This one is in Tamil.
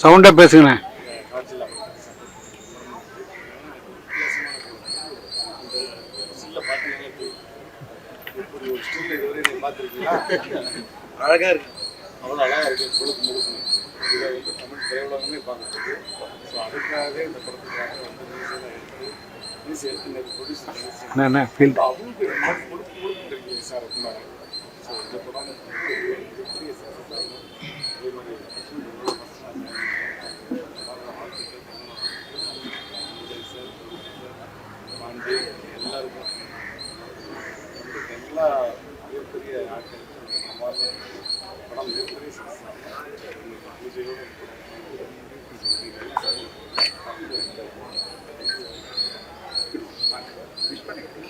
சவுண்டா பேசுங்கண்ணே. அழகா இருக்கு, அவ்வளோ அழகா இருக்கு. பொழுது முழுக்க இதை வந்து தமிழ் திரையுலகமே பார்க்குறது. ஸோ அதுக்காகவே இந்த படத்துக்காக வந்து நியூஸ் எடுத்து ப்ரொடியூசர் அவங்களுக்கு இந்த மாதிரி கொடுக்குறீங்க சார் அப்படின்னாங்க. ஸோ இந்த படம் பெரிய சக்ஸஸ் ஆகும். அதே மாதிரி பாண்டி எல்லாருக்கும் எல்லா மிகப்பெரிய ஆட்களுக்கும் படம் மிகப்பெரிய சக்ஸஸ் ஆகும். பூஜையோடு